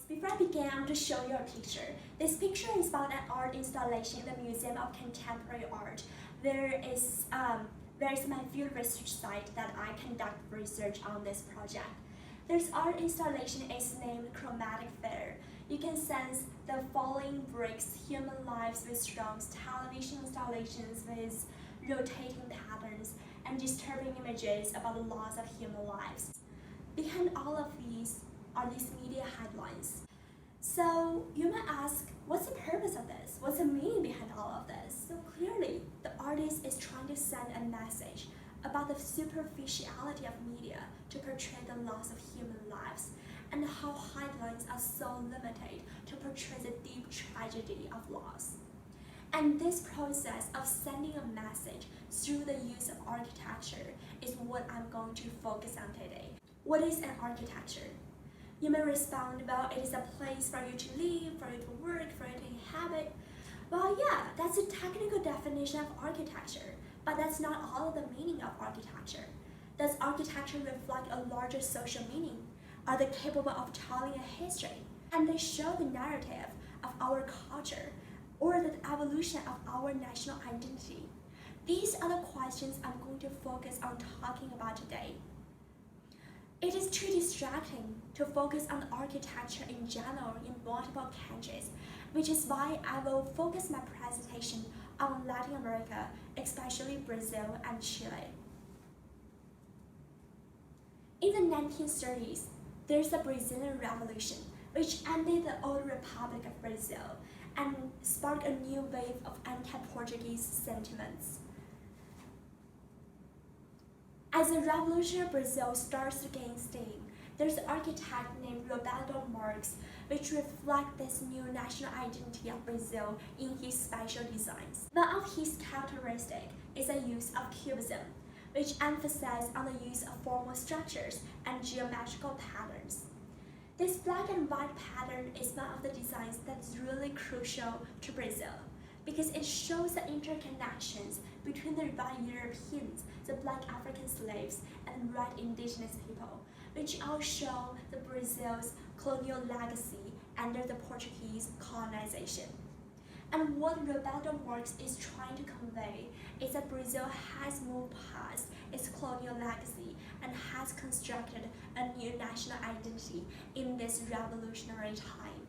Before I begin, I'm going to show you a picture. This picture is about an art installation in the Museum of Contemporary Art. There's my field research site that I conduct research on this project. This art installation is named Chromatic Fair. You can sense the falling bricks, human lives with drones, television installations with rotating patterns, and disturbing images about the loss of human lives. Behind all of these are these media headlines. So you might ask, what's the purpose of this? What's the meaning behind all of this? So clearly, the artist is trying to send a message about the superficiality of media to portray the loss of human lives and how headlines are so limited to portray the deep tragedy of loss. And this process of sending a message through the use of architecture is what I'm going to focus on today. What is an architecture? You may respond, well, it is a place for you to live, for you to work, for you to inhabit. Well, yeah, that's a technical definition of architecture, but that's not all of the meaning of architecture. Does architecture reflect a larger social meaning? Are they capable of telling a history? And they show the narrative of our culture or the evolution of our national identity? These are the questions I'm going to focus on talking about today. It is too distracting to focus on architecture in general in multiple countries, which is why I will focus my presentation on Latin America, especially Brazil and Chile. In the 1930s, there's the Brazilian Revolution, which ended the old Republic of Brazil and sparked a new wave of anti-Portuguese sentiments. As the revolution of Brazil starts to gain steam, there's an architect named Roberto Marques, which reflects this new national identity of Brazil in his special designs. One of his characteristics is the use of cubism, which emphasizes on the use of formal structures and geometrical patterns. This black and white pattern is one of the designs that is really crucial to Brazil, because it shows the interconnections between the white Europeans, the black African slaves, and red indigenous people, which all show the Brazil's colonial legacy under the Portuguese colonization. And what Roberto Marques is trying to convey is that Brazil has moved past its colonial legacy and has constructed a new national identity in this revolutionary time.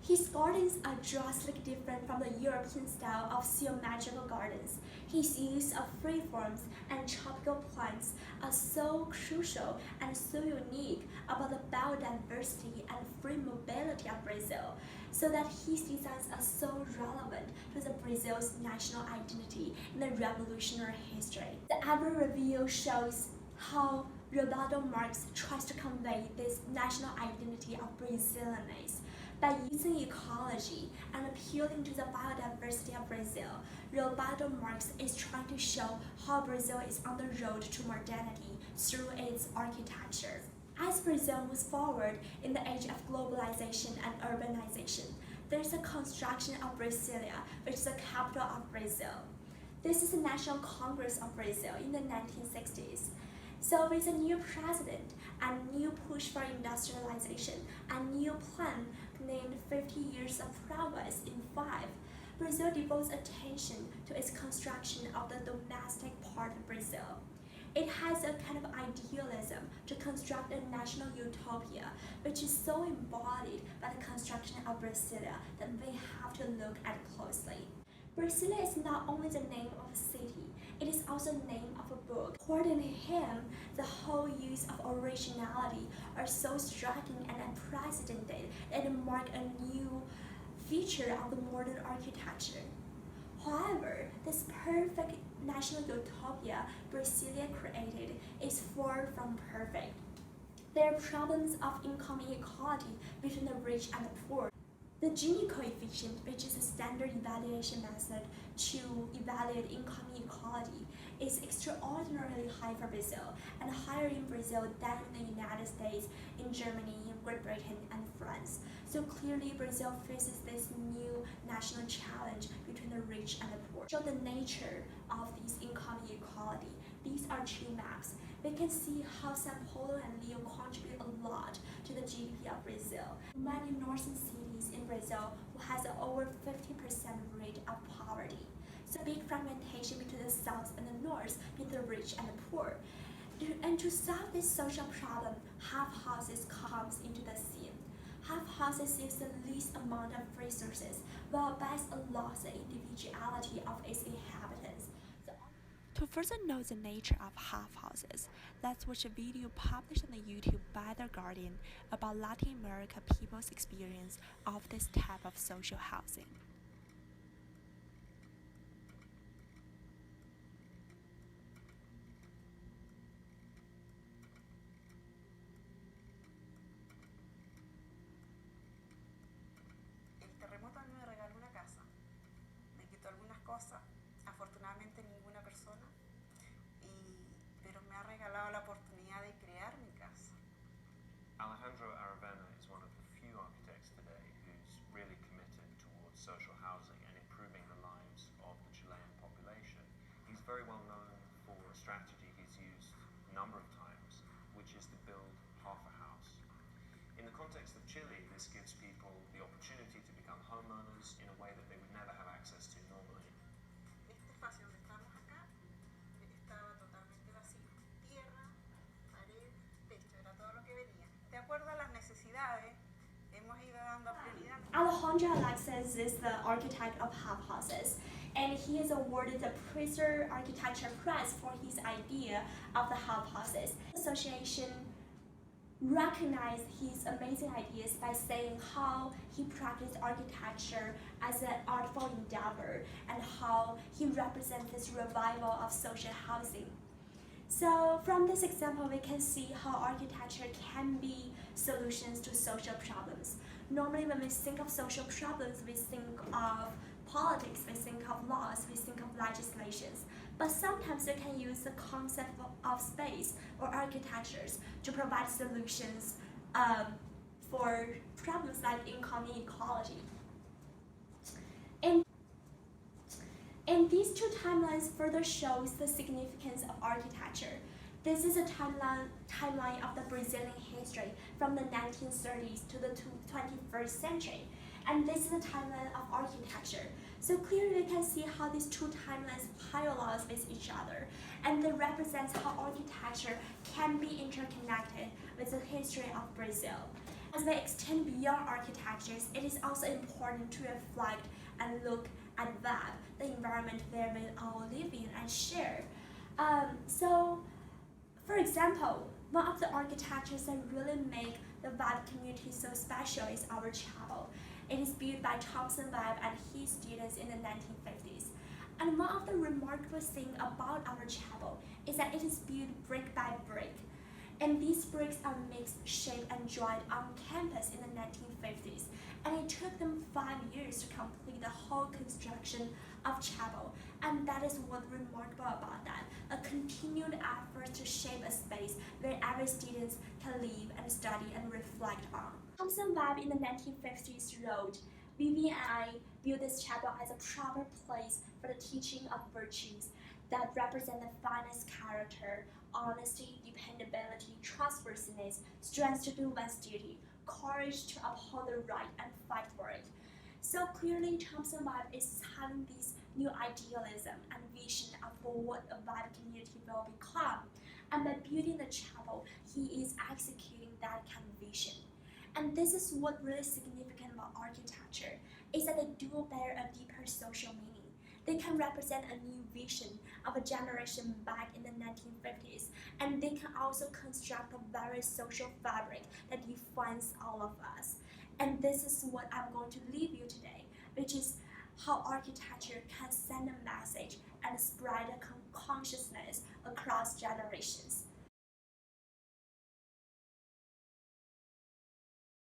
His gardens are drastically different from the European style of symmetrical gardens. His use of freeforms and tropical plants are so crucial and so unique about the biodiversity and free mobility of Brazil, so that his designs are so relevant to the Brazil's national identity in the revolutionary history. The Ever Review shows how Roberto Marques tries to convey this national identity of Brazilianness. By using ecology and appealing to the biodiversity of Brazil, Roberto Marques is trying to show how Brazil is on the road to modernity through its architecture. As Brazil moves forward in the age of globalization and urbanization, there's a construction of Brasilia, which is the capital of Brazil. This is the National Congress of Brazil in the 1960s. So with a new president and new push for industrialization and new plan named 50 Years of Progress in 5, Brazil devotes attention to its construction of the domestic part of Brazil. It has a kind of idealism to construct a national utopia, which is so embodied by the construction of Brasilia that we have to look at closely. Brasilia is not only the name of a city, it is also the name of a book. According to him, the whole use of originality are so striking and unprecedented that it mark a new feature of the modern architecture. However, this perfect national utopia Brasilia created is far from perfect. There are problems of income inequality between the rich and the poor. The Gini coefficient, which is a standard evaluation method to evaluate income inequality, is extraordinarily high for Brazil and higher in Brazil than in the United States, in Germany, Great Britain, and France. So clearly Brazil faces this new national challenge between the rich and the poor. So the nature of this income inequality, these are two maps. We can see how Sao Paulo and Rio contribute a lot to the GDP of Brazil. Many northern cities in Brazil has over 50% rate of poverty. So big fragmentation between the south and the north, between the rich and the poor. And to solve this social problem, half houses comes into the scene. Half houses use the least amount of resources, while best allows the individuality of its inhabitants. To further know the nature of half houses, let's watch a video published on YouTube by The Guardian about Latin America people's experience of this type of social housing. El terremoto a mí me regaló una casa, me quitó algunas cosas, afortunadamente ninguna persona, pero me ha regalado la oportunidad de crear mi casa. Alejandro Aravena is one of the few architects today who's really committed towards social housing and improving the lives of the Chilean population. He's very well known for a strategy he's used a number of times, which is to build half a house. In the context of Chile, this gives people the opportunity to become homeowners in a way that they would never have access to normally. Este espacio donde estamos acá estaba totalmente vacío. Tierra, pared, techo, era todo lo que venía. De acuerdo a las necesidades, hemos ido dando prioridad. Alejandro Alexis is the architect of half houses, and he is awarded the Pritzker Architecture Prize for his idea of the half houses. The association recognized his amazing ideas by saying how he practiced architecture as an artful endeavor and how he represents this revival of social housing. So from this example, we can see how architecture can be solutions to social problems. Normally when we think of social problems, we think of politics, we think of laws, we think of legislations. But sometimes we can use the concept of space or architectures to provide solutions for problems like income inequality. And these two timelines further shows the significance of architecture. This is a timeline of the Brazilian history from the 1930s to the 21st century. And this is a timeline of architecture. So clearly we can see how these two timelines parallel with each other, and they represent how architecture can be interconnected with the history of Brazil. As we extend beyond architectures, it is also important to reflect and look at that, the environment where we all live in and share. So, for example, one of the architectures that really make the Vibe community so special is our chapel. It is built by Thompson Vibe and his students in the 1950s. And one of the remarkable things about our chapel is that it is built brick by brick. And these bricks are mixed, shaped, and dried on campus in the 1950s. And it took them 5 years to complete the whole construction of chapel. And that is what's remarkable about that, a continued effort to shape a space where every student can live and study and reflect on. Thompson Vibe in the 1950s wrote, "Vivi and I view this chapel as a proper place for the teaching of virtues that represent the finest character, honesty, dependability, trustworthiness, strength to do one's duty, courage to uphold the right and fight for it." So clearly, Thompson Vibe is having this new idealism and vision of what a Vibe community will become. And by building the chapel, he is executing that kind of vision. And this is what really significant about architecture, is that they do bear a deeper social meaning. They can represent a new vision of a generation back in the 1950s, and they can also construct a very social fabric that defines all of us. And this is what I'm going to leave you today, which is how architecture can send a message and spread a consciousness across generations.